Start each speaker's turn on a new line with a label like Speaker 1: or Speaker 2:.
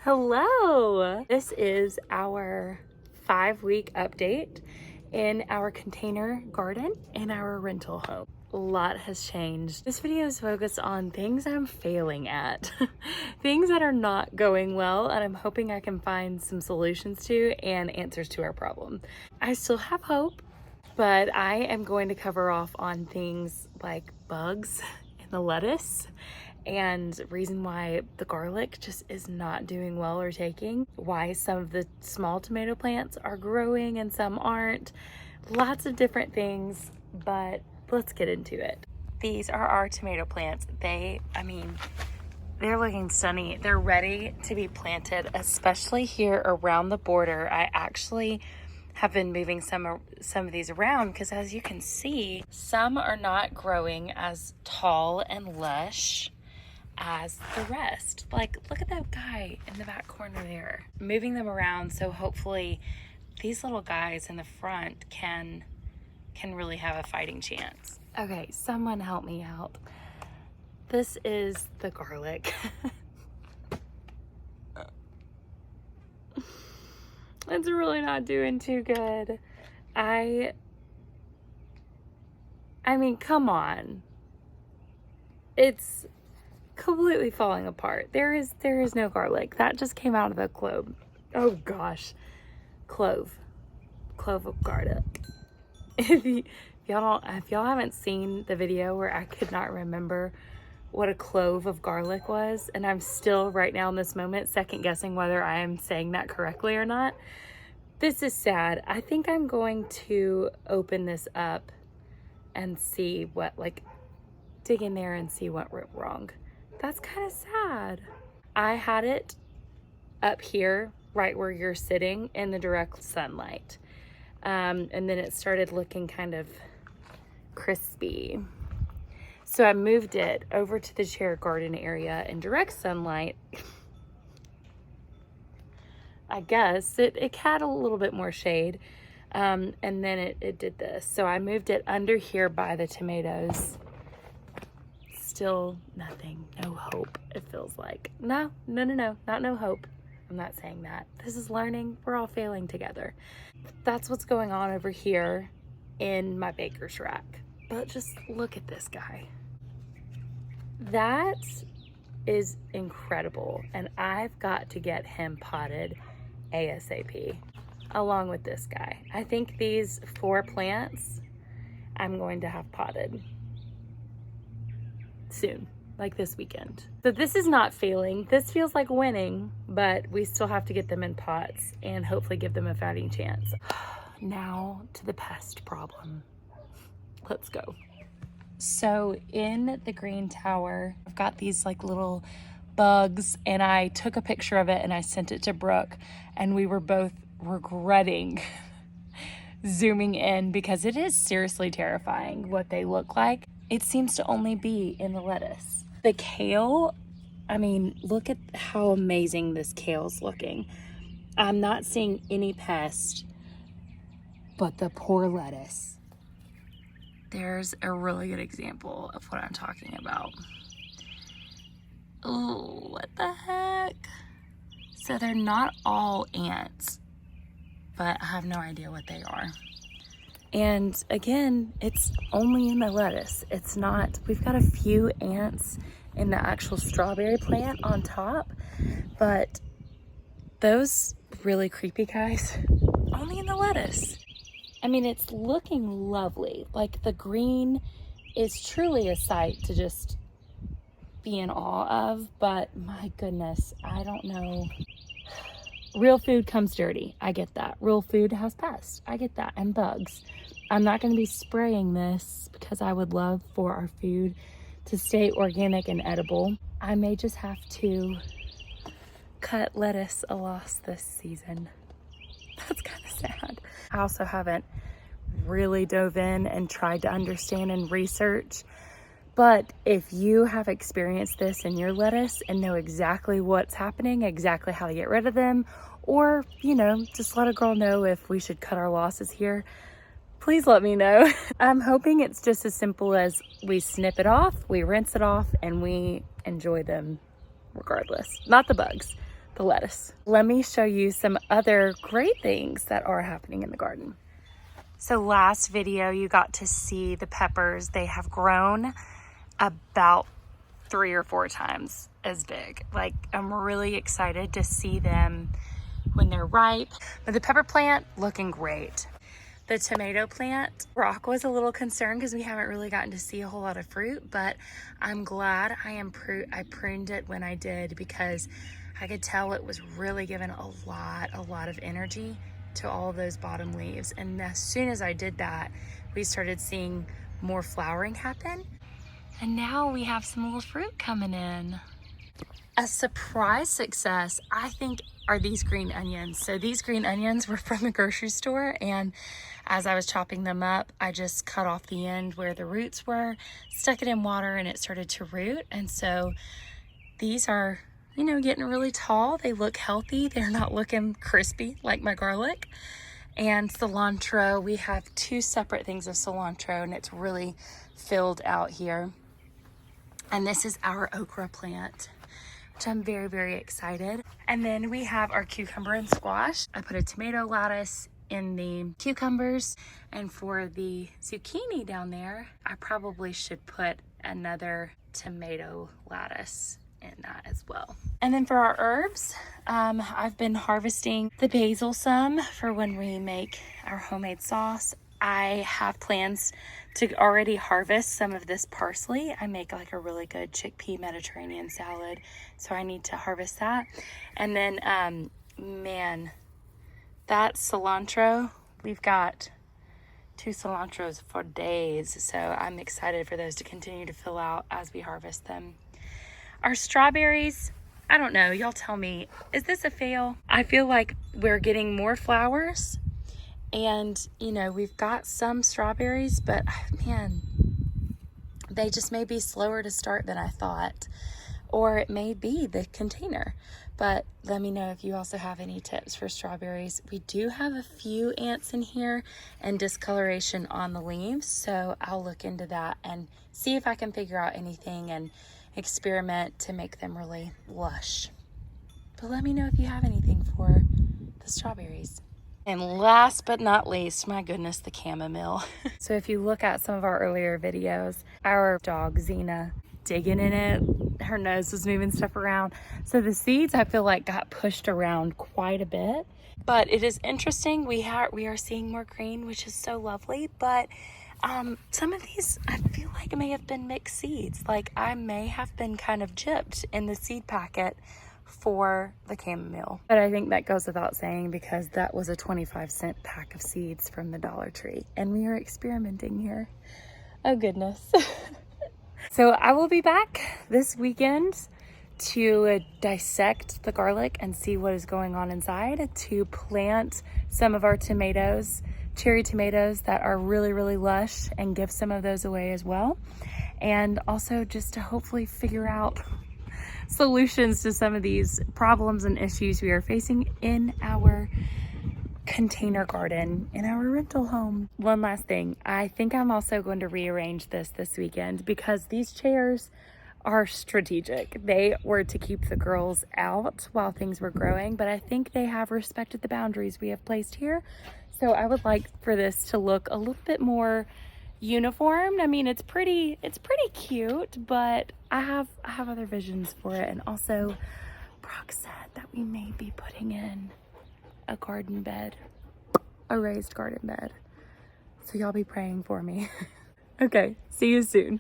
Speaker 1: Hello! This is our 5-week update in our container garden in our rental home. A lot has changed. This video is focused on things I'm failing at, things that are not going well, and I'm hoping I can find some solutions to and answers to our problem. I still have hope, but I am going to cover off on things like bugs in the lettuce and reason why the garlic just is not doing well or taking, why some of the small tomato plants are growing and some aren't, lots of different things, but let's get into it. These are our tomato plants. They're looking stunning. They're ready to be planted, especially here around the border. I actually have been moving some of these around because, as you can see, some are not growing as tall and lush as the rest. Like, look at that guy in the back corner there. Moving them around so hopefully these little guys in the front can really have a fighting chance. Okay, someone help me out. This is the garlic. It's really not doing too good. I mean, come on. It's completely falling apart. There is no garlic. That just came out of the clove. Oh gosh. Clove of garlic. If y'all haven't seen the video where I could not remember what a clove of garlic was, and I'm still right now in this moment second guessing whether I am saying that correctly or not. This is sad. I think I'm going to open this up and see what, dig in there and see what went wrong. That's kind of sad. I had it up here, right where you're sitting, in the direct sunlight. And then it started looking kind of crispy. So I moved it over to the chair garden area in direct sunlight. I guess it had a little bit more shade. And then it did this. So I moved it under here by the tomatoes. Still nothing, no hope, it feels like. No, not no hope. I'm not saying that. This is learning. We're all failing together. That's what's going on over here in my baker's rack. But just look at this guy. That is incredible. And I've got to get him potted ASAP, along with this guy. I think these 4 plants I'm going to have potted soon, like this weekend. So this is not failing. This feels like winning, but we still have to get them in pots and hopefully give them a fighting chance. Now to the pest problem. Let's go. So in the green tower, I've got these little bugs, and I took a picture of it and I sent it to Brooke, and we were both regretting zooming in because it is seriously terrifying what they look like. It seems to only be in the lettuce. The kale, look at how amazing this kale's looking. I'm not seeing any pest, but the poor lettuce. There's a really good example of what I'm talking about. Oh, what the heck? So they're not all ants, but I have no idea what they are. And again, it's only in the lettuce. It's not, we've got a few ants in the actual strawberry plant on top, but those really creepy guys, only in the lettuce. It's looking lovely. Like, the green is truly a sight to just be in awe of, but my goodness, I don't know. Real food comes dirty. I get that. Real food has pests. I get that. And bugs. I'm not going to be spraying this because I would love for our food to stay organic and edible. I may just have to cut lettuce a loss this season. That's kind of sad. I also haven't really dove in and tried to understand and research. But if you have experienced this in your lettuce and know exactly what's happening, exactly how to get rid of them, or, just let a girl know if we should cut our losses here, please let me know. I'm hoping it's just as simple as we snip it off, we rinse it off, and we enjoy them regardless. Not the bugs. the lettuce. Let me show you some other great things that are happening in the garden. So last video you got to see the peppers. They have grown about 3 or 4 times as big. Like, I'm really excited to see them when they're ripe. But the pepper plant looking great. The tomato plant, Brock was a little concerned because we haven't really gotten to see a whole lot of fruit, but I'm glad I pruned it when I did, because I could tell it was really giving a lot of energy to all of those bottom leaves. And as soon as I did that, we started seeing more flowering happen. And now we have some little fruit coming in. A surprise success, I think, are these green onions. So these green onions were from the grocery store, and as I was chopping them up, I just cut off the end where the roots were, stuck it in water, and it started to root. And so these are, you know, getting really tall. They look healthy. They're not looking crispy like my garlic. And cilantro, we have 2 separate things of cilantro, and it's really filled out here. And this is our okra plant, which I'm very excited. And then we have our cucumber and squash. I put a tomato lattice in the cucumbers, and for the zucchini down there, I probably should put another tomato lattice in that as well. And then for our herbs, I've been harvesting the basil some for when we make our homemade sauce. I have plans to already harvest some of this parsley. I make like a really good chickpea Mediterranean salad, so I need to harvest that. And then, man, that cilantro, we've got 2 cilantros for days, so I'm excited for those to continue to fill out as we harvest them. Our strawberries, I don't know, y'all tell me, is this a fail? I feel like we're getting more flowers, and you know, we've got some strawberries, but man, they just may be slower to start than I thought, or it may be the container. But let me know if you also have any tips for strawberries. We do have a few ants in here and discoloration on the leaves, so I'll look into that and see if I can figure out anything and experiment to make them really lush. But let me know if you have anything for the strawberries. And last but not least, my goodness, the chamomile. So if you look at some of our earlier videos, our dog Xena digging in it, her nose was moving stuff around. So the seeds, I feel like, got pushed around quite a bit. But it is interesting. We are seeing more green, which is so lovely. But some of these, I feel like, may have been mixed seeds. Like, I may have been kind of gypped in the seed packet for the chamomile. But I think that goes without saying, because that was a 25-cent pack of seeds from the Dollar Tree, and we are experimenting here. Oh goodness. So I will be back this weekend to dissect the garlic and see what is going on inside, to plant some of our tomatoes, cherry tomatoes that are really lush, and give some of those away as well. And also just to hopefully figure out solutions to some of these problems and issues we are facing in our container garden in our rental home. One last thing, I think I'm also going to rearrange this weekend, because these chairs are strategic. They were to keep the girls out while things were growing, but I think they have respected the boundaries we have placed here. So I would like for this to look a little bit more uniformed. I mean, it's pretty cute, but I have other visions for it. And also, Brock said that we may be putting in a garden bed, a raised garden bed. So y'all be praying for me. Okay, see you soon.